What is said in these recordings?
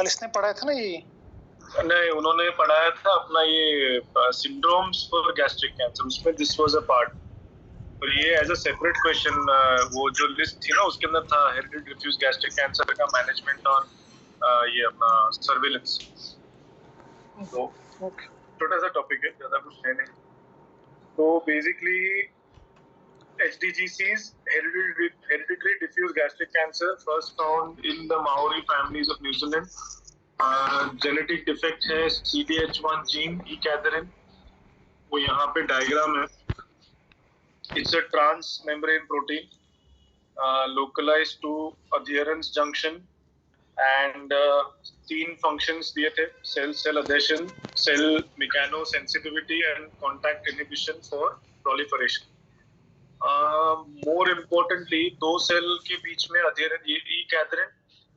कल इसने पढ़ाया था ना ये? नहीं, उन्होंने पढ़ाया था अपना ये सिंड्रोम्स फॉर गैस्ट्रिक कैंसर, उसमें दिस वाज अ पार्ट। और ये एज अ सेपरेट क्वेश्चन वो जो लिस्ट थी ना उसके अंदर था हेरिडिटरी डिफ्यूज गैस्ट्रिक कैंसर का मैनेजमेंट और ये अपना सर्विलेंस। तो छोटा सा टॉपिक है, ज्यादा कुछ है नहीं। तो basically HDGCs, hereditary diffuse gastric cancer, first found in the Maori families of New Zealand. Genetic defect है CDH1 जीन ई कैथरीन, वो यहाँ पे डायग्राम है। It's a trans membrane protein localized to adherence junction and 3 functions दिए थे: cell adhesion, cell mechanosensitivity and contact inhibition for proliferation. More importantly 2 cell के बीच में अधेरन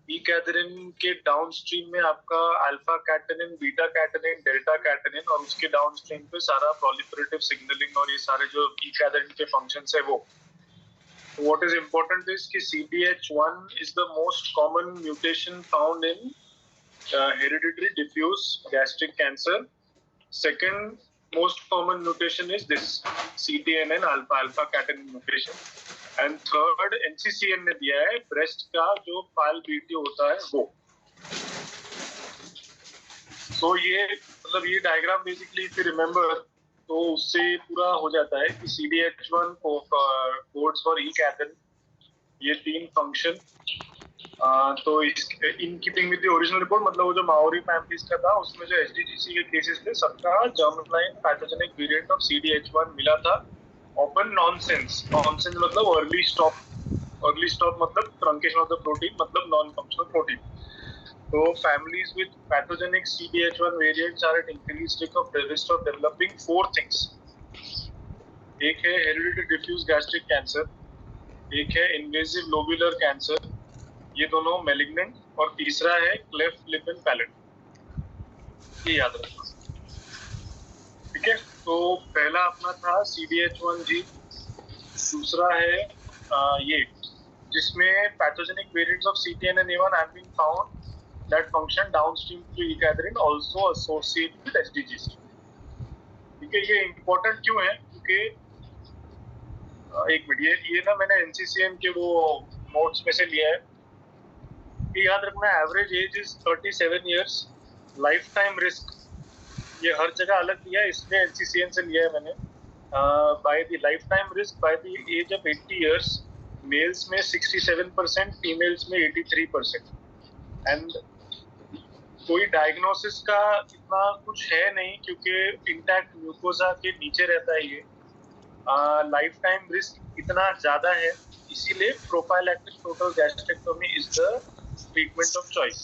ई कैथरीन के डाउनस्ट्रीम में आपका alpha catenin, beta catenin, delta catenin, और उसके डाउनस्ट्रीम पे सारा प्रोलिफरेटिव सिग्नलिंग और ये सारे जो ई कैथरीन के फंक्शंस है वो। व्हाट इज इम्पोर्टेंट इज कि CDH1 is the most common mutation found in hereditary diffuse gastric cancer. Second most common mutation is this CTNN alpha catenin mutation, and third NCCN ने दिया है breast का जो PAL-BT होता है वो। तो ये मतलब ये diagram basically if you remember तो उससे पूरा हो जाता है कि CDH1 codes for E Catherine, ये 3 फंक्शन। तो in keeping with the original report, मतलब वो जो माओरी फैमिलीज का था उसमें जो HDGC के केसेस थे सबका germline pathogenic variant of CDH1 मिला था। ओपन नॉनसेंस मतलब अर्ली स्टॉप मतलब ट्रंकेशन ऑफ द प्रोटीन मतलब नॉन फंक्शनल प्रोटीन। तो families with pathogenic CDH1 variants are at increased risk of developing 4 things. एक है हेरिडिटरी डिफ्यूज गैस्ट्रिक कैंसर, एक है इन्वेसिव लोब्यूलर कैंसर, ये दोनों मैलिग्नेंट, और तीसरा है क्लेफ्ट लिप एंड पैलेट। ये याद रखना, ठीक है। तो पहला अपना था CDH1 जीन, दूसरा है ये जिसमें pathogenic variants of CTNN1 have been found that function downstream to E cadherin also associated with HDGC। ठीक है, ये इंपॉर्टेंट क्यों है? क्योंकि एक मिनट, ये ना मैंने NCCN के वो नोट्स में से लिया है। याद रखना, average age is 37 years, life time risk ये हर जगह अलग दिया है, इसलिए NCCN से लिया है मैंने। By the life time risk by the age of 80 years, males में 67%, फीमेल्स में 83%। एंड कोई डायग्नोसिस का इतना कुछ है नहीं क्योंकि इंटैक्ट म्यूकोसा के नीचे रहता है ये। लाइफ टाइम रिस्क इतना ज्यादा है, इसीलिए prophylactic total gastrectomy is the treatment of choice.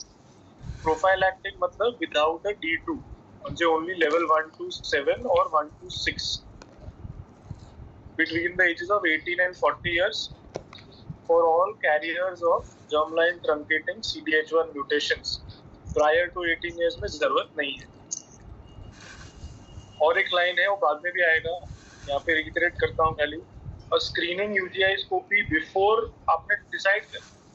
Prophylactic मतलब विदाउट अ D2, म्हणजे only level 1 to 7 or 1 to 6 between the ages of 18 and 40 years for all carriers of germline truncating CDH1 mutations। prior to 18 years में जरूरत नहीं है। और एक line है वो बाद में भी आएगा, यहाँ पे रिटरेट करता हूँ खाली। और स्क्रीनिंग UGI स्कोपी बिफोर आपने डिसाइड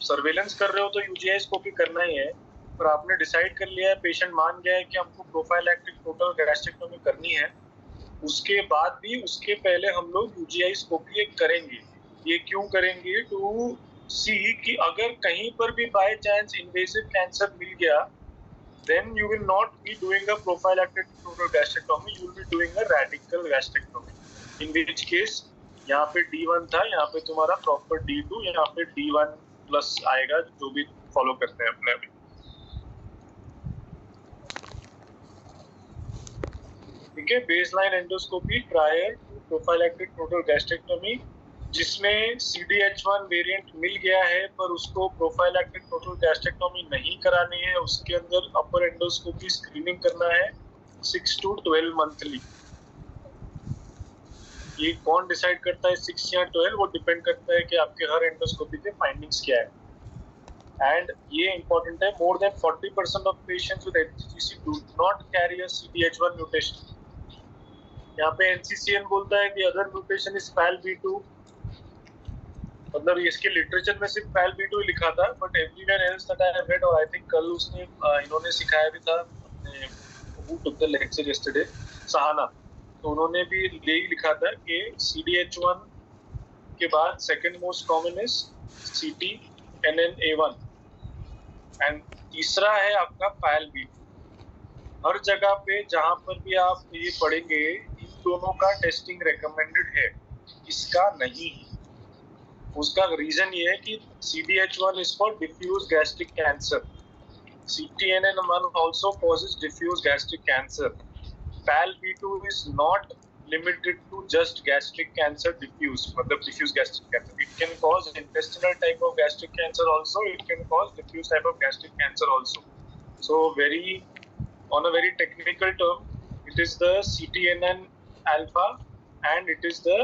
सर्वेलेंस कर रहे हो तो UGI स्कोपी करना ही है, पर आपने डिसाइड कर लिया है, पेशेंट मान गया है कि हमको प्रोफाइलैक्टिक टोटल गैस्ट्रेक्टोमी करनी है, उसके बाद भी उसके पहले हम लोग UGI स्कोपी एक करेंगे। ये क्यों करेंगे? टू सी कि अगर कहीं पर भी बाय चांस इन्वेसिव कैंसर मिल गया, then you will not be doing a prophylactic total gastrectomy, you will be doing a radical gastrectomy, in which case यहाँ पे D1 था, यहाँ पे तुम्हारा प्रॉपर D2, यहाँ पे D1 प्लस आएगा, जो भी फॉलो करते हैं अपने अभी। ठीक है, baseline endoscopy prior to prophylactic total gastrectomy, जिसमें CDH1 वेरिएंट मिल गया है पर उसको प्रोफाइलैक्टिक टोटल गैस्ट्रेक्टोमी नहीं करानी है, उसके अंदर अपर एंडोस्कोपी स्क्रीनिंग करना है 6 to 12 मंथली। ये कौन डिसाइड करता है 6 या 12? वो डिपेंड करता है कि आपके हर एंडोस्कोपी के फाइंडिंग्स क्या है। एंड ये इंपॉर्टेंट है, more than 40% of patients with HDGC do not carry a CDH1 mutation. यहाँ पे NCCN बोलता है कि अदर म्यूटेशन इज PAL-B2, मतलब इसके लिटरेचर में सिर्फ पैल बी टू ही लिखा था, but everywhere else that I have read, और आई थिंक कल उसने इन्होंने सिखाया भी था अपने who took the lecture yesterday, Sahana, तो उन्होंने भी यही लिखा था कि CDH1 के बाद second most common is CTNNA1 and तीसरा है आपका पैल बी। हर जगह पे जहां पर भी आप ये पढ़ेंगे इन दोनों का टेस्टिंग रेकमेंडेड है, इसका नहीं है। उसका रीजन ये है कि CDH1 is for diffuse gastric cancer. CTNN1 also causes diffuse gastric cancer. PAL-B2 is not limited to just gastric cancer diffuse, मतलब diffuse gastric cancer. It can cause intestinal type of gastric cancer also. It can cause diffuse type of gastric cancer also. So on a very technical term, it is the CTNN alpha and it is the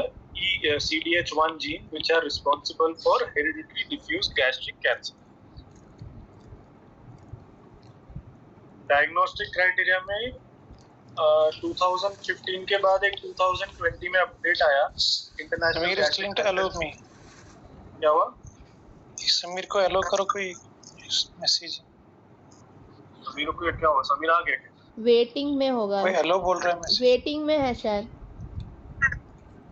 CDH1 gene which are responsible for hereditary diffuse gastric cancer. Diagnostic criteria में 2015 के बाद एक 2020 में update आया international. क्या हुआ? समीर को yellow करो, कोई मैसेज। समीर को क्या हुआ? समीर आ गया? वेटिंग में होगा, कोई एलो बोल रहा है, मैसेज वेटिंग में है शायद।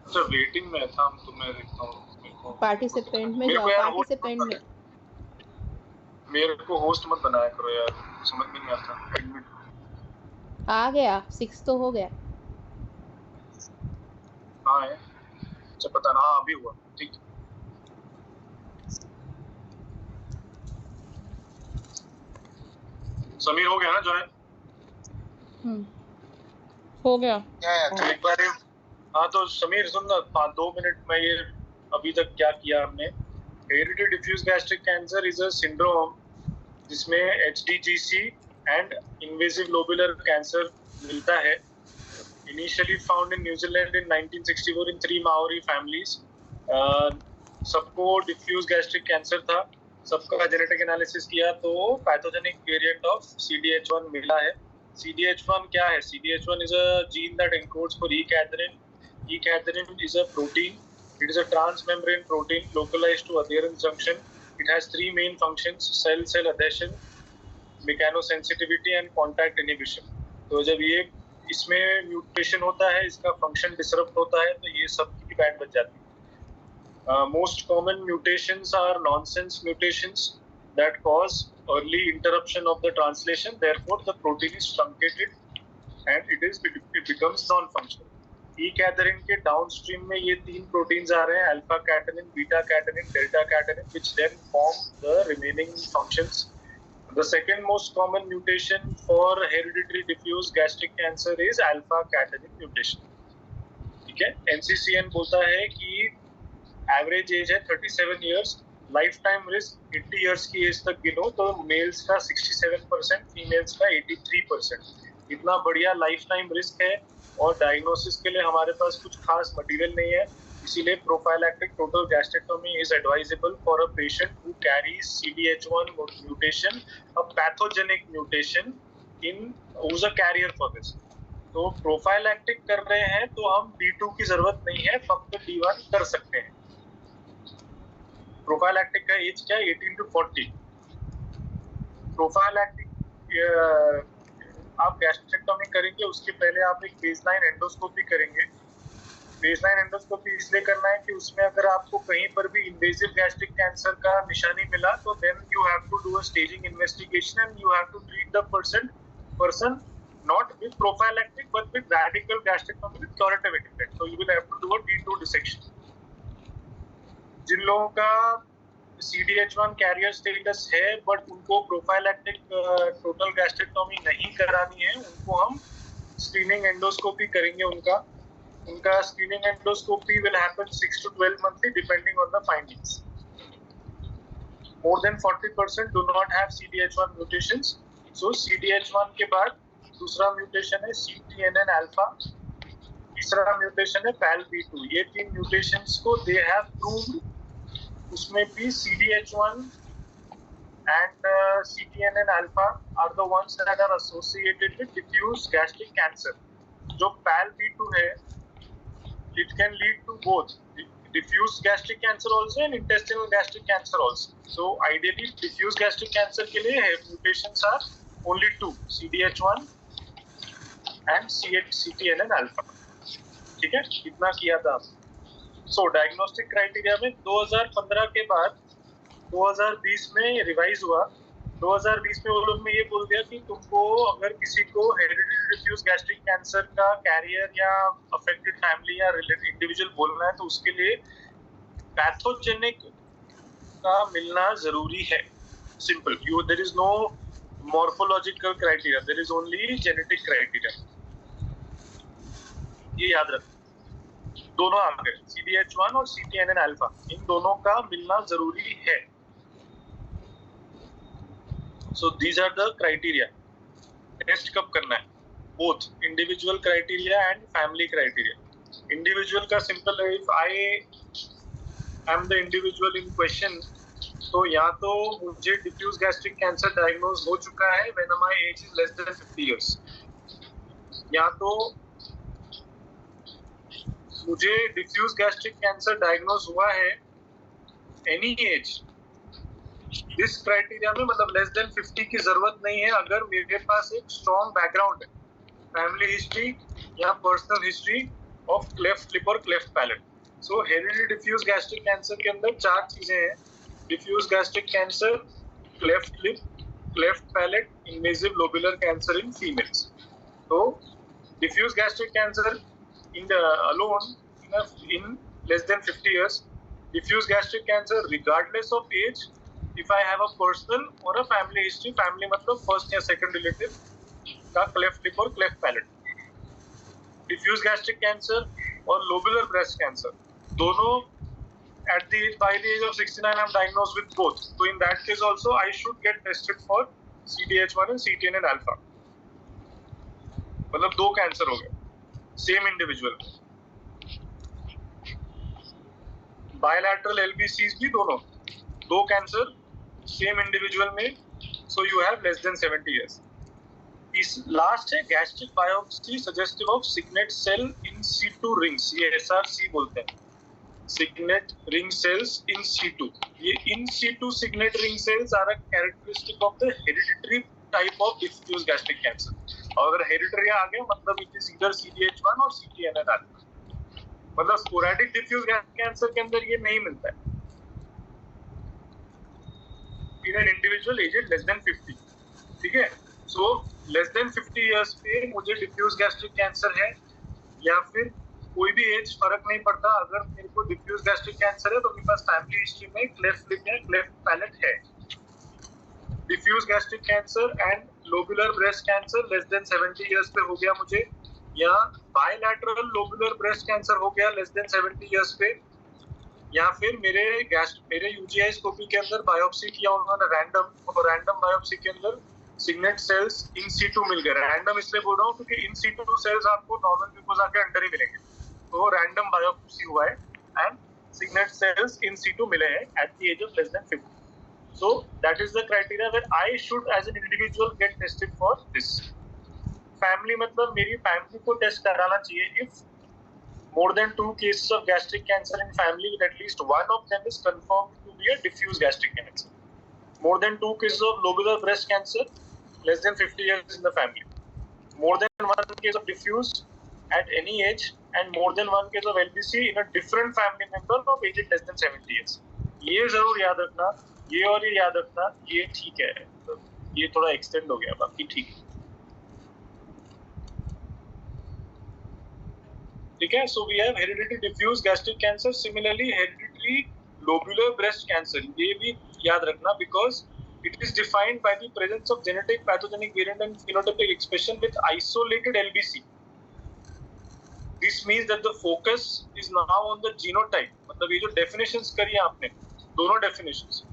अच्छा वेटिंग में था, तो मैं देखता हूँ। पार्टिसिपेंट में जाओ, पार्टिसिपेंट में। मेरे को होस्ट मत बनाया करो यार, समझ में नहीं आता। एडमिट आ गया, 6 तो हो गया। हाँ है, अच्छा पता ना, अभी हुआ, ठीक। समीर हो गया ना ज्वाइन? हो गया। एक बार हाँ तो समीर सुन ना, 2 मिनट में ये अभी तक क्या किया हमने। Hereditary diffuse gastric cancer is a syndrome जिसमें HDGC and invasive lobular cancer मिलता है। Initially found in New Zealand in 1964 in 3 Maori families. सबको डिफ्यूज गैस्ट्रिक कैंसर था, सबका जेनेटिक एनालिसिस किया तो पैथोजेनिक वेरिएंट ऑफ CDH1 मिला है। CDH1 क्या है? CDH1 is a gene that encodes for E-cadherin. E-cadherin is a protein. It is a transmembrane protein localized to adherence junction. It has 3 main functions: cell-cell adhesion, mechanosensitivity and contact inhibition. तो जब ये इसमें mutation होता है, इसका function disrupt होता है, तो ये सब की बैंड बच जाती है। Most common mutations are nonsense mutations that cause early interruption of the translation. Therefore, the protein is truncated and it becomes non-functional. E-cadherin के downstream में ये 3 proteins आ रहे हैं: alpha cadherin, beta cadherin, delta cadherin, which then form the remaining functions. The second most common mutation for hereditary diffuse gastric cancer is alpha cadherin mutation. ठीक है? NCCN बोलता है कि एवरेज एज है 37 years, life time risk 80 years की as तक गिनो तो मेल्स का 67%, फीमेल्स का 83%। इतना बढ़िया लाइफ टाइम रिस्क है और डायग्नोसिस के लिए हमारे पास कुछ खास मटेरियल नहीं है, इसीलिए prophylactic total gastrectomy is advisable for a patient who carries CDH1 mutation, a pathogenic mutation in who is a carrier for this. तो प्रोफाइलैक्टिक कर रहे हैं तो हम D2 की जरूरत नहीं है, फक्त D1 कर सकते हैं। प्रोफाइलैक्टिक का एज क्या है? 18 to 40। प्रोफाइलैक्टिक आप गैस्ट्रेक्टोमी करेंगे उसके पहले आप एक बेसलाइन एंडोस्कोपी करेंगे। बेसलाइन एंडोस्कोपी इसलिए करना है कि उसमें अगर आपको कहीं पर भी इन्वेसिव गैस्ट्रिक कैंसर का निशानी मिला तो then you have to do a staging investigation and you have to treat the person not with prophylactic but with radical gastrectomy with curative effect. So you will have to do a D2 dissection. जिन लोगों का CDH1 career status है but उनको prophylactic total gastrectomy नहीं करानी है, उनको हम screening endoscopy करेंगे। उनका screening endoscopy will happen 6 to 12 monthly depending on the findings. More than 40% do not have CDH1 mutations. So CDH1 के बाद दूसरा म्यूटेशन है CTNN alpha, तीसरा म्यूटेशन है PAL-B2। ये 3 म्यूटेशंस को they have proved, उसमें भी CDH1 and CTNN alpha are the ones that are associated with diffuse gastric cancer. जो PAL-B2 है, it can lead to both diffuse gastric cancer also and intestinal gastric cancer also. So ideally diffuse gastric cancer के लिए mutations are only two, CDH1 and CTNN alpha. ठीक है, इतना किया था. So diagnostic criteria में 2015 के बाद 2020 में रिवाइज हुआ. 2020 में वो लोग ने ये बोल दिया कि तुमको अगर किसी को हेरिडिटरी डिफ्यूज गैस्ट्रिक कैंसर का कैरियर या अफेक्टेड फैमिली या रिलेटेड इंडिविजुअल बोलना है तो उसके लिए पैथोजेनिक का मिलना जरूरी है. Simple. There is no morphological criteria, there is only genetic criteria. ये याद रखो. दोनों आ गए, CDH1 और CTNN अल्फा, इन दोनों का मिलना जरूरी है. So these are the criteria. Test कब करना है? Both individual criteria and family criteria. Individual का simple है, if I am the individual in question, तो या तो मुझे diffuse gastric cancer diagnose हो चुका है when my age is less than 50 years, या तो मुझे diffuse gastric cancer diagnose हुआ है any age. इस क्राइटेरिया में मतलब लेस देन 50 की जरूरत नहीं है अगर मेरे पास एक स्ट्रॉन्ग बैकग्राउंड है, फैमिली हिस्ट्री या personal history of cleft lip और cleft palate. So hereditary diffuse gastric cancer के अंदर चार चीजें हैं: diffuse gastric cancer, cleft lip, cleft palate, invasive lobular cancer in females. तो diffuse gastric cancer in the alone in less than 50 years, diffuse gastric cancer regardless of age, if I have a personal or a family history, family मतलब first या second relative का cleft lip और cleft palate. Diffuse gastric cancer और lobular breast cancer दोनों by the age of 69 I'm diagnosed with both. So in that case also I should get tested for CDH1 and CTNN alpha. मतलब दो cancer हो गए same individual. Bilateral LBCs भी दोनों दो cancer same individual में. So you have less than 70 years. इस last है gastric biopsy suggestive of signet cell in situ rings, ये SRC बोलते हैं, signet ring cells in situ. ये in situ signet ring cells are a characteristic of the hereditary type of diffuse gastric cancer. और अगर hereditary आ गया मतलब it is either CDH1 और CTNN alpha. मतलब स्पोरेडिक डिफ्यूज गैस्ट्रिक कैंसर के अंदर ये नहीं मिलता है in an individual aged less than 50. ठीक है. So less than 50 years पे मुझे diffuse gastric cancer है या फिर कोई भी एज फर्क नहीं पड़ता. अगर मेरे को diffuse gastric cancer है तो मेरे पास family history में cleft lip या cleft palate है. diffuse gastric cancer and lobular breast cancer less than 70 years पे हो गया मुझे, या bilateral lobular breast cancer हो गया less than 70 years पे, या फिर मेरे UGI स्कोपी के अंदर बायोप्सी किया उन्होंने रैंडम, और रैंडम बायोप्सी के अंदर सिग्नेट सेल्स इन सीटू मिल गए. रैंडम इसलिए बोल रहा हूँ क्योंकि इन सीटू सेल्स आपको नॉर्मल म्यूकोसा के अंदर ही मिलेंगे. तो रैंडम बायोप्सी हुआ है and signet cells in situ मिले हैं at the age of less than 50. So that is the criteria where I should as an individual get tested for this. Family मतलब मेरी फैमिली को टेस्ट कराना चाहिए if more than 2 cases of gastric cancer in family with at least one of them is confirmed to be a diffuse gastric cancer. More than 2 cases of lobular breast cancer less than 50 years in the family. More than 1 case of diffuse at any age and more than 1 case of LBC in a different family member of age less than 70 years. ये जरूर याद रखना, ये और ये याद रखना, ये ठीक है. ये थोड़ा एक्सटेंड हो गया, बाकी ठीक है. ठीक है. So we have hereditary diffuse gastric cancer, similarly hereditary lobular breast cancer. ये भी याद रखना because it is defined by the presence of genetic pathogenic variant and phenotypic expression with isolated LBC. This means that the focus is now on the genotype. मतलब ये जो definitions करी है आपने, दोनों definitions.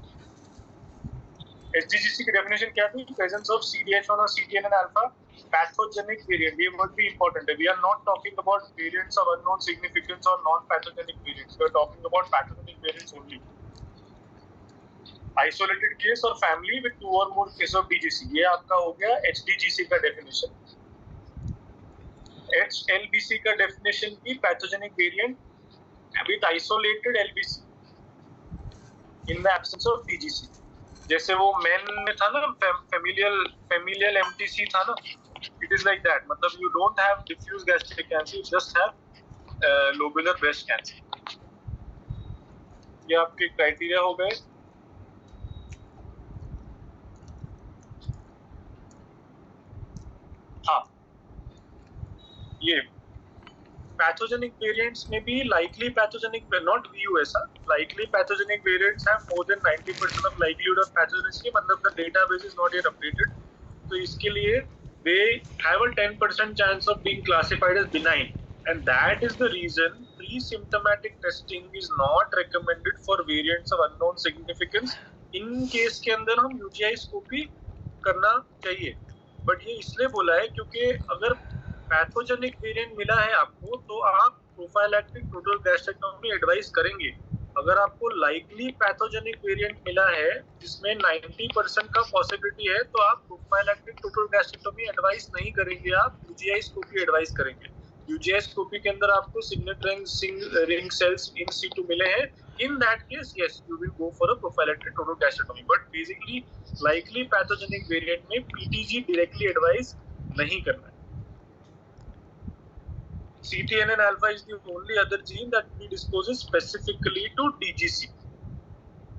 SDGC की definition क्या थी? Presence of CDH1 और CTNN alpha pathogenic variant. ये बहुत भी important है. We are not talking about variants of unknown significance or non-pathogenic variants. We are talking about pathogenic variants only. Isolated case और family with 2 or more cases of DGC. ये आपका हो गया HDGC का definition. HLBC का definition की pathogenic variant with isolated LBC in the absence of DGC. जैसे वो मेन में था ना familial MTC था ना, it is like that. मतलब you don't have diffuse gastric cancer, you just have lobular breast cancer. ये आपके क्राइटेरिया हो गए. हाँ, ये pathogenic variants may be likely pathogenic, not VUS, likely pathogenic variants have more than 90% of likelihood of pathogenicity, मतलब the database is not yet updated. तो इसके लिए they have a 10% chance of being classified as benign, and that is the reason pre-symptomatic testing is not recommended for variants of unknown significance. In case के अंदर हम UGI scopy करना चाहिए, but ये इसलिए बोला है क्योंकि अगर पैथोजेनिक वेरिएंट मिला है आपको तो आप प्रोफाइलैक्टिक टोटल गैस्ट्रेक्टोमी एडवाइस करेंगे. अगर आपको लाइकली पैथोजेनिक वेरिएंट मिला है जिसमें 90% का पॉसिबिलिटी है तो आप प्रोफाइलैक्टिक टोटल गैस्ट्रेक्टोमी एडवाइस नहीं करेंगे, आप यूजीआई स्कोपी एडवाइस करेंगे. यूजीआई स्कोपी के अंदर आपको signet ring cells in situ मिले हैं. In that case, yes, you will go for a prophylactic total gastrectomy. But basically, likely pathogenic variant में PTG directly advise नहीं करना है. CTNN alpha is the only other gene that predisposes specifically to DGC.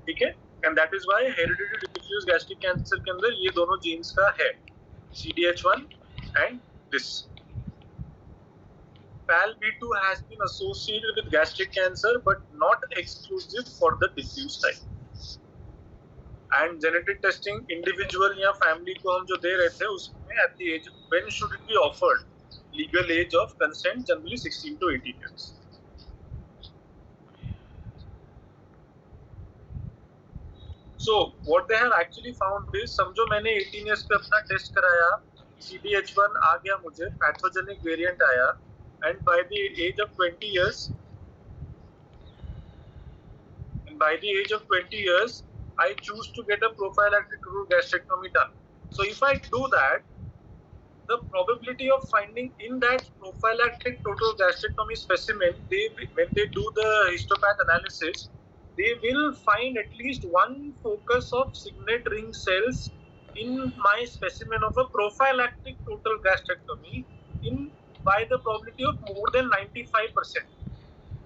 ठीक है? And that is why hereditary diffuse gastric cancer के अंदर ये दोनों genes का है, CDH1 and this. PAL-B2 has been associated with gastric cancer but not exclusive for the diffuse type. And genetic testing individual या family को हम जो दे रहे थे उसमें at the age, when should it be offered? Legal age of consent generally 16 to 18 years. So what they have actually found is, समझो मैंने 18 years पे अपना टेस्ट कराया, CDH1 आ गया मुझे, पैथोजेनिक वेरिएंट आया, and by the age of 20 years, I choose to get a prophylactic total gastrectomy done. So if I do that, the probability of finding in that prophylactic total gastrectomy specimen, when they do the histopath analysis, they will find at least one focus of signet ring cells in my specimen of a prophylactic total gastrectomy by the probability of more than 95%.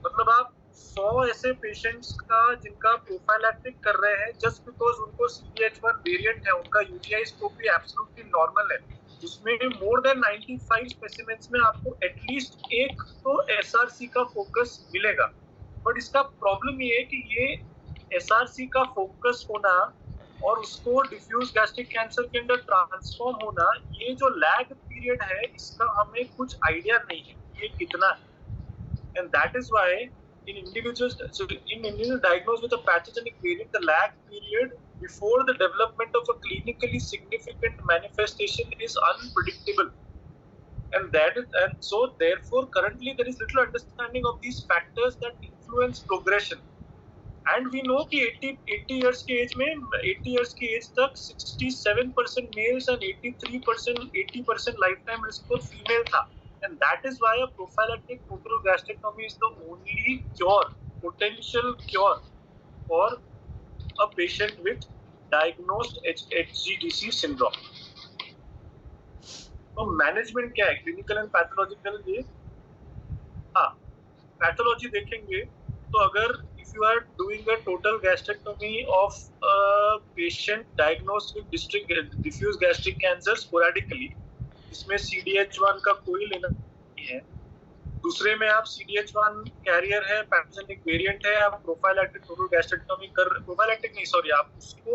मतलब आप 100 ऐसे patients का जिनका prophylactic कर रहे हैं just because उनको CDH1 variant है, उनका यूटीआई स्कोप भी एब्सोल्युटली नॉर्मल है, उसमें मोर देन 95 स्पेसिमेंट्स में आपको एटलीस्ट एक तो SRC का फोकस मिलेगा. बट इसका प्रॉब्लम ये है कि ये SRC का फोकस होना और उसको डिफ्यूज गैस्ट्रिक कैंसर के अंदर ट्रांसफॉर्म होना, ये जो लैग पीरियड है इसका हमें कुछ आइडिया नहीं है ये कितना है. And that is why in individuals diagnosed with a pathogenic variant, the lag period before the development of a clinically significant manifestation is unpredictable, and so therefore currently there is little understanding of these factors that influence progression. And we know कि 80 years के as में 80 years की as तक 67% males and 80% lifetime risk for female था. And that is why a prophylactic total gastrectomy is the only cure, potential cure for a patient with diagnosed HGDC syndrome. तो management क्या है, clinical and pathological? ये हाँ, pathology देखेंगे तो अगर if you are doing a total gastrectomy of a patient diagnosed with diffuse gastric cancer sporadically, इसमें CDH1 का कोई लेना नहीं है, दूसरे में आप CDH1 कैरियर है, पैथोजेनिक वेरिएंट है, आप प्रोफाइलैक्टिक टोटल गैस्ट्रेक्टोमी आप उसको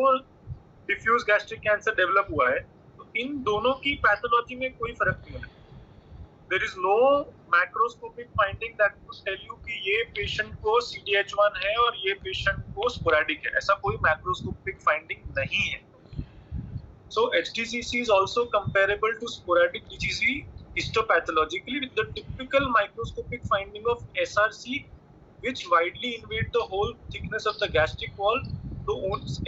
डिफ्यूज गैस्ट्रिक कैंसर डेवलप हुआ है, तो इन दोनों की पैथोलॉजी में कोई फर्क नहीं है. There is no macroscopic finding that would tell you कि ये पेशेंट को CDH1 है और ये पेशेंट को स्पोरेडिक है, ऐसा कोई macroscopic finding नहीं है. So HDCC is also comparable to sporadic DGC histopathologically with the typical microscopic finding of SRC, which widely invade the whole thickness of the gastric wall. तो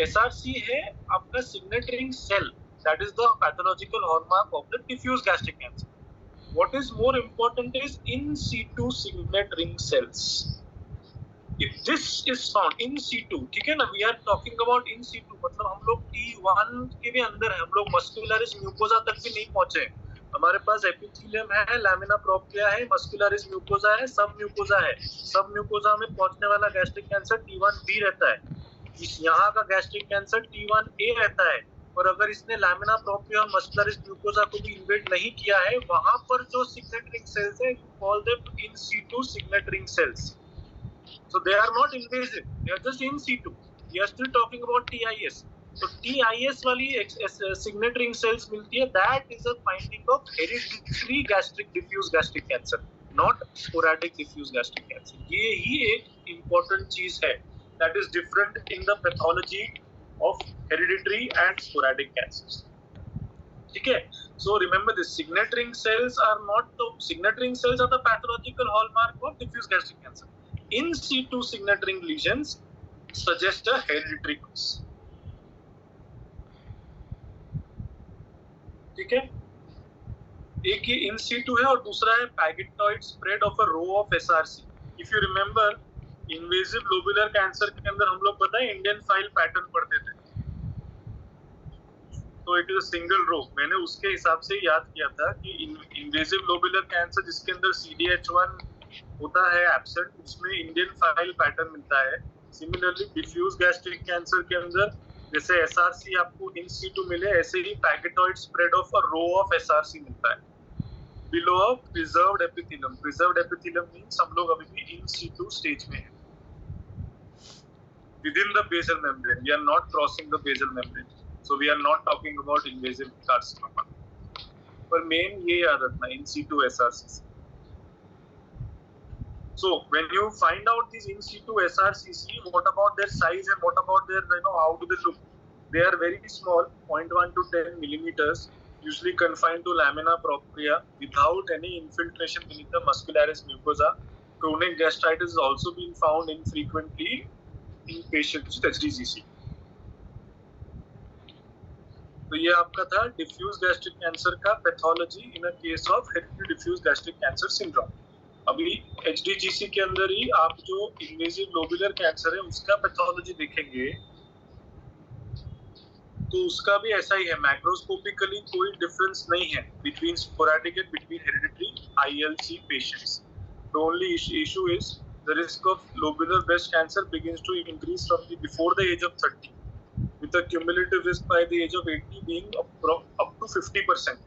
SRC है आपका signet ring cell, that is the pathological hallmark of the diffuse gastric cancer. What is more important is in situ signet ring cells. if this is found in situ, ठीक है ना, we are talking about in situ, मतलब हम लोग T1 के भी अंदर है, हम लोग मस्कुलरिस म्यूकोसा तक भी नहीं पहुंचे, हमारे पास एपिथेलियम है, लैमिना प्रोप्रिया है, मस्कुलरिस म्यूकोसा है, सब म्यूकोसा है, सब म्यूकोसा में पहुंचने वाला गैस्ट्रिक कैंसर T1B रहता है, इस यहाँ का गैस्ट्रिक कैंसर T1A रहता है, और अगर इसने लैमिना प्रोप्रिया और मस्कुलरिस म्यूकोसा को भी इन्वेड नहीं किया है, वहां पर जो सिग्नेट रिंग सेल्स है, you call them in situ signet ring cells. So they are not invasive, they are just in situ. We are still talking about TIS. So TIS वाली signet ring cells मिलती है, that is a finding of hereditary gastric diffuse gastric cancer, not sporadic diffuse gastric cancer. ये ही एक important चीज है that is different in the pathology of hereditary and sporadic cancers. ठीक है? So remember this, signet ring cells are not the signet ring cells are the pathological hallmark of diffuse gastric cancer. In situ signet ring lesions suggest a hereditary cause. ठीक है, एक ये in situ है और दूसरा है pagetoid spread of a row of SRC. If you remember, invasive lobular cancer के अंदर हम लोग पता है Indian file pattern पढ़ते थे, तो it is a single row, मैंने उसके हिसाब से याद किया था कि इन्वेजिव लोबुलर कैंसर जिसके अंदर CDH1 होता है एब्सेंट, उसमें इंडियन फाइल पैटर्न मिलता है। सिमिलरली डिफ्यूज गैस्ट्रिक कैंसर के अंदर जैसे SRC आपको इन सीटू मिले, ऐसे ही pagetoid spread of a row of SRC मिलता है below a preserved epithelium. Preserved epithelium means हम लोग अभी भी इन सीटू स्टेज में हैं, within the basal membrane, we are not crossing the basal membrane, so we are not talking about invasive carcinoma. पर main ये याद रखना, in situ SRCC. So when you find out these in situ SRCC, what about their size and what about their, how do they look? They are very small, 0.1 to 10 millimeters, usually confined to lamina propria without any infiltration beneath the muscularis mucosa. Chronic gastritis is also being found infrequently in patients with HDGC. तो ये आपका था diffuse gastric cancer का pathology in a case of hereditary diffuse gastric cancer syndrome. अभी HDGC के अंदर ही आप जो इन्वेजिव लोबुलर कैंसर है उसका पैथोलॉजी देखेंगे तो उसका भी ऐसा ही है, मैक्रोस्कोपिकली कोई डिफरेंस नहीं है between sporadic and between hereditary ILC patients. The only issue is the risk of lobular breast cancer begins to increase from before the age of 30 with a cumulative risk by the age of 80 being up to 50%.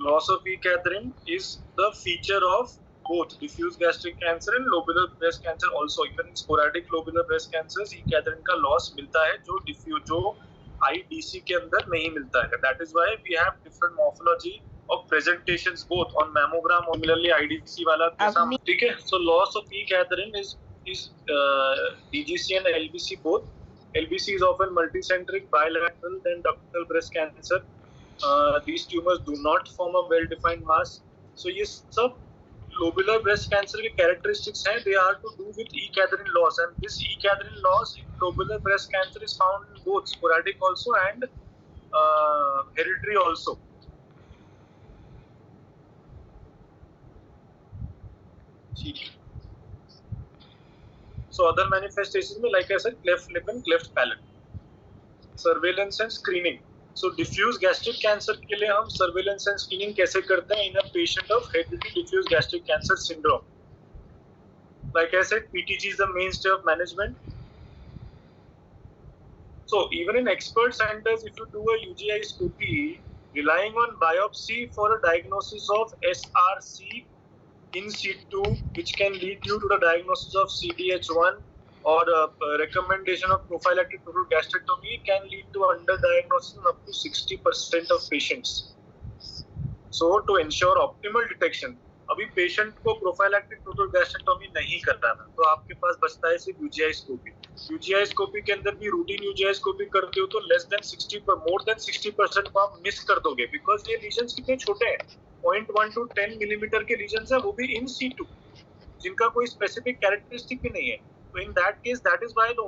Loss of E. cadherin is the feature of both diffuse gastric cancer and lobular breast cancer also. Even in sporadic lobular breast cancers, E. cadherin का loss मिलता है जो diffuse जो IDC के अंदर नहीं मिलता है. That is why we have different morphology of presentations both on mammogram और similarly IDC वाला कैसा, ठीक है. So loss of E. cadherin is DGC and LBC both. LBC is often multicentric, bilateral, then ductal breast cancer. These tumors do not form a well-defined mass. So ये सब lobular breast cancer के characteristics हैं. They are to do with E. cadherin loss, and this E. cadherin loss in lobular breast cancer is found in both sporadic also and hereditary also. So other manifestations में like I said, cleft lip and cleft palate. Surveillance and screening. So diffuse gastric cancer के लिए हम surveillance and screening कैसे करते हैं in a patient of hereditary diffuse gastric cancer syndrome? Like I said, PTG is the mainstay of management. So even in expert centers, if you do a UGI scopy, relying on biopsy for a diagnosis of SRC in situ, which can lead you to the diagnosis of CDH1 or recommendation of prophylactic total gastrectomy, can lead to underdiagnosis in up to 60% of patients. So to ensure optimal detection, अभी patient को prophylactic total gastrectomy नहीं कराना, तो आपके पास बचता है सिर्फ UGI scopy. UGI scopy के अंदर भी रूटीन यूजीआई स्कोपी करते हो तो मोर देन 60% को आप मिस कर दोगे, बिकॉज ये लीजन्स कितने छोटे हैं, 0.1 to 10 मिलीमीटर के लीजन्स है, वो भी इन सीटू, जिनका कोई स्पेसिफिक कैरेक्टरिस्टिक भी नहीं है। तो in that case, that is why the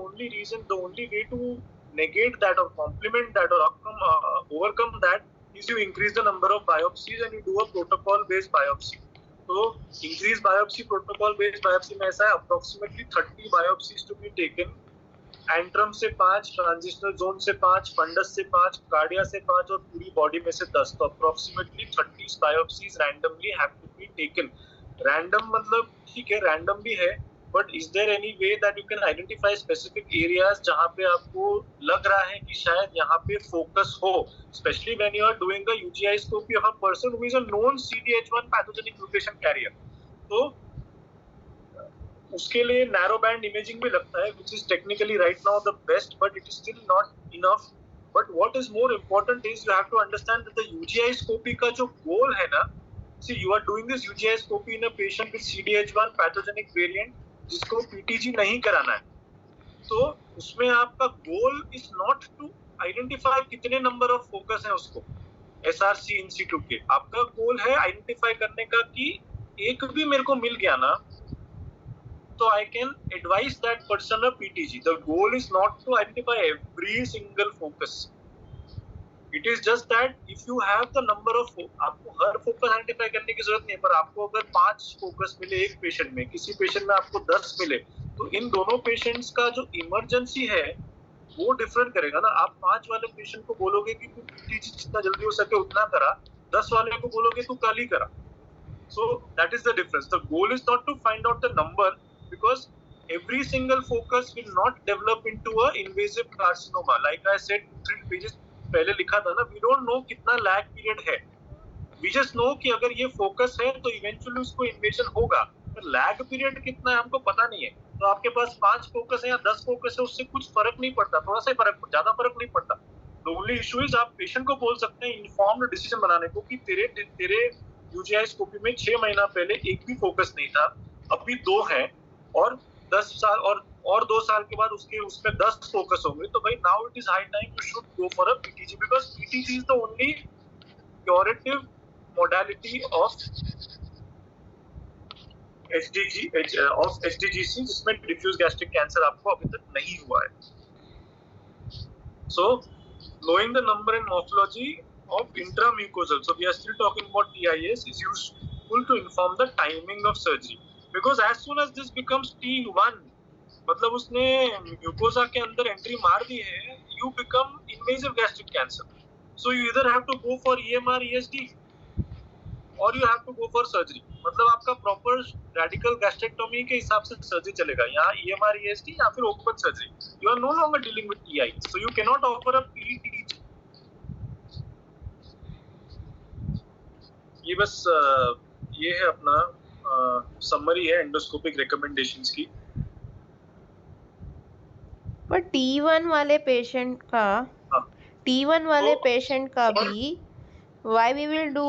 only way to negate that or complement that or overcome that is you increase the number of biopsies and you do a protocol based biopsy. तो increase biopsy protocol based biopsy में ऐसा है approximately 30 biopsies to be taken, antrum से 5, transitional zone से 5, funds से 5, cardia से 5 और पूरी बॉडी में से 10। तो approximately 30 biopsies randomly have to be taken. Random मतलब ठीक है, रैंडम भी है, but is there any way that you can identify specific areas जहां पे आपको लग रहा है कि शायद यहाँ पे फोकस हो, specially when you are doing the UGI scopy of a person who is a known CDH1 pathogenic mutation carrier. तो उसके लिए नैरो बैंड इमेजिंग भी लगता है, which is technically right now the best, but it is still not enough. But what is more important is you have to understand that the UGI-scopy का जो goal है ना, see you are doing this UGI-scopy in a patient with CDH1 pathogenic variant जिसको PTG नहीं कराना है। तो उसमें आपका goal is not to identify कितने number of focus है उसको SRC in situ के, आपका goal है identify करने का कि एक भी मेरे को मिल गया ना तो I can advise that person a PTG. The goal is not to identify every single focus. It is just that if you have the number of आपको हर focus identify करने की जरूरत नहीं है, पर आपको अगर 5 focus मिले एक patient में, किसी patient में आपको 10 मिले, तो इन दोनों patients का जो emergency है वो different करेगा ना। आप 5 वाले patient को बोलोगे कि तू PTG जितना जल्दी हो सके उतना करा, 10 वाले को बोलोगे तू कल ही करा। So that is the difference. The goal is not to find out the number, because every single focus will not develop into a invasive carcinoma. Like I said 3 pages पहले लिखा था ना, we don't know कितना lag period है, we just know कि अगर ये focus है तो eventually उसको invasion होगा, पर lag period कितना है हमको पता नहीं है। तो आपके पास 5 focus है या 10 focus है, उससे कुछ फर्क नहीं पड़ता, थोड़ा सा फर्क, ज्यादा फर्क नहीं पड़ता। The only issue is आप patient को बोल सकते हैं informed decision बनाने को कि तेरे UGI-scopy में 6 महीना पहले एक भी focus नहीं था, अभी 2 है, और 10 साल और 2 साल के बाद उसमें 10 फोकस होंगे, तो भाई now it is high time you should go for a PTG, because PTG is the only curative modality of SDGC जिसमें डिफ्यूज गैस्ट्रिक कैंसर आपको अभी तक नहीं हुआ है। सो knowing the number and morphology of intramucosal, so we are still talking about TIS, is useful to inform the timing of surgery. Because as soon as this becomes T1, मतलब उसने mucosa के अंदर एंट्री मार दी है, you become invasive gastric cancer. So you either have to go for EMR ESD or you have to go for surgery. मतलब आपका proper radical gastrectomy के हिसाब से सर्जरी चलेगा, यहाँ EMR ESD या फिर open surgery. You are no longer dealing with TI, so you cannot offer a PTG. ये बस ये है अपना समरी है एंडोस्कोपिक रिकमेंडेशंस की। पर T1 वाले पेशेंट का T1 वाले पेशेंट का भी why we will do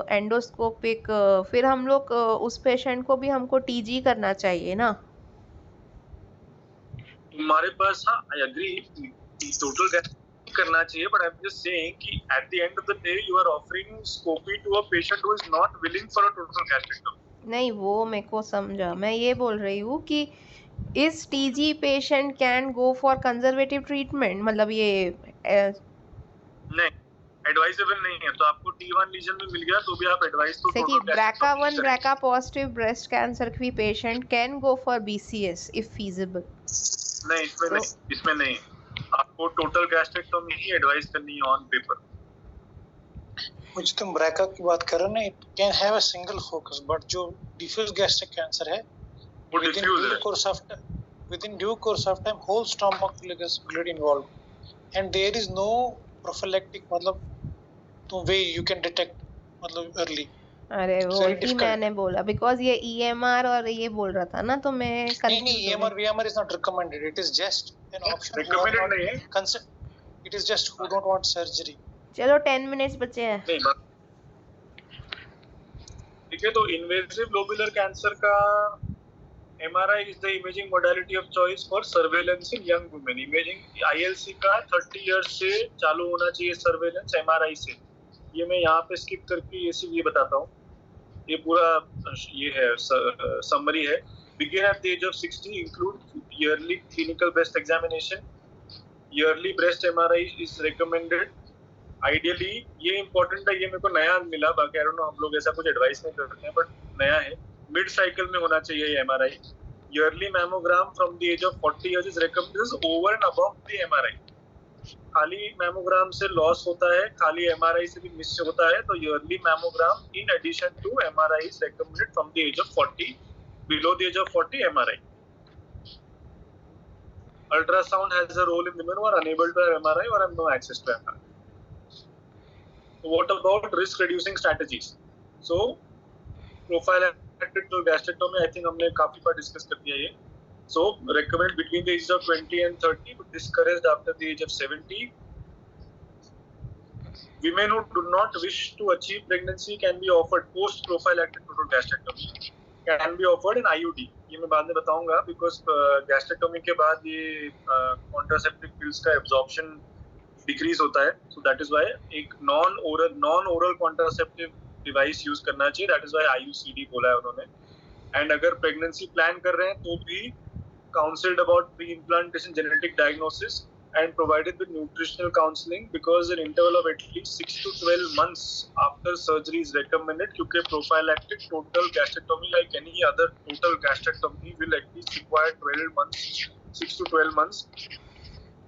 endoscopic, फिर हम लोग उस पेशेंट को भी हमको TG करना चाहिए ना। हमारे पास हाँ आई एग्री टोटल करना चाहिए, but I am just saying कि at the end of the day you are offering scopy to a patient who is not willing for a total gastrectomy. नहीं वो मेरे को समझा, मैं ये बोल रही हूँ कि इस TG patient can go for conservative treatment, मतलब ये नहीं एडवाइजेबल नहीं है। तो आपको T1 लीजन में मिल गया तो भी आप एडवाइस तो से कि BRCA1 BRCA positive breast cancer की patient can go for BCS if feasible. नहीं इसमें तो, नहीं इसमें नहीं, आपको टोटल गैस्ट्रेक्टोमी ही एडवाइस करनी है ऑन पेपर। मुझे तुम BRCA की बात कर रहे हो ना, it can have a single focus, but जो डिफ्यूज गैस्ट्रिक कैंसर है वो डिफ्यूज है, within due course of time whole stomach will get involved and there is no prophylactic मतलब तो way you can detect मतलब early। अरे वो ही मैंने बोला बिकॉज ये EMR और ये बोल रहा था ना, तो मैं नहीं EMR is not recommended, it is just an option। recommended नहीं है, it is just who don't want surgery। चलो 10 मिनट्स बचे हैं। ठीक है, तो इन्वेसिव लोबुलर कैंसर का MRI is the imaging modality of choice for surveillance in young women। Imaging ILC का 30 years से चालू होना चाहिए सर्वेलेंस MRI से। ये मैं यहाँ पे स्किप करके ये सिर्फ ये बताता हूँ, ये पूरा ये है समरी है। Begin at the age of 60, include yearly clinical breast examination, yearly breast MRI is recommended। Ideally ये इम्पोर्टेंट है, ये मेरे को नया मिला, बाकी आई डोंट नो हम लोग ऐसा कुछ एडवाइस नहीं करते हैं, बट नया है, मिड साइकिल में होना चाहिए MRI. Yearly mammogram from the age of 40 years is recommended over and above the MRI. खाली मैमोग्राम से लॉस होता है, खाली एमआरआई से भी मिस होता है, तो yearly mammogram in addition to MRI is recommended from the age of 40, below the age of 40 MRI. Ultrasound has a role in women who are unable to have MRI or have no access to MRI. So what about risk reducing strategies? So prophylactic gastrectomy, I think हमने काफी बार discuss कर दिया ये. So recommend between the ages of 20 and 30, but discouraged after the age of 70. Women who do not wish to achieve pregnancy can be offered post prophylactic total gastrectomy. Can be offered in IUD. ये मैं बाद में बताऊंगा, because gastrectomy के बाद ये contraceptive pills का absorption decrease होता है, so that is why एक non oral contraceptive device use करना चाहिए, that is why IUCD बोला है उन्होंने। एंड अगर प्रेगनेंसी प्लान कर रहे हैं तो भी counselled about pre implantation genetic diagnosis and provided with nutritional counseling, because an interval of at least 6 to 12 months after surgery is recommended, क्योंकि prophylactic total gastrectomy like any other total gastrectomy will at least require 12 months, 6 to 12 months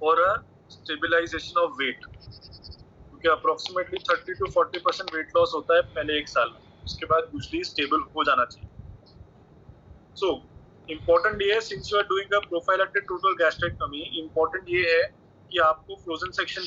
for a stabilization of weight, क्योंकि approximately 30 to 40% weight loss होता है पहले एक साल में, उसके बाद usually stable हो जाना चाहिए। So इम्पोर्टेंट ये है, since you are doing a prophylactic total gastrectomy, important ये है कि आपको फ्रोजन सेक्शन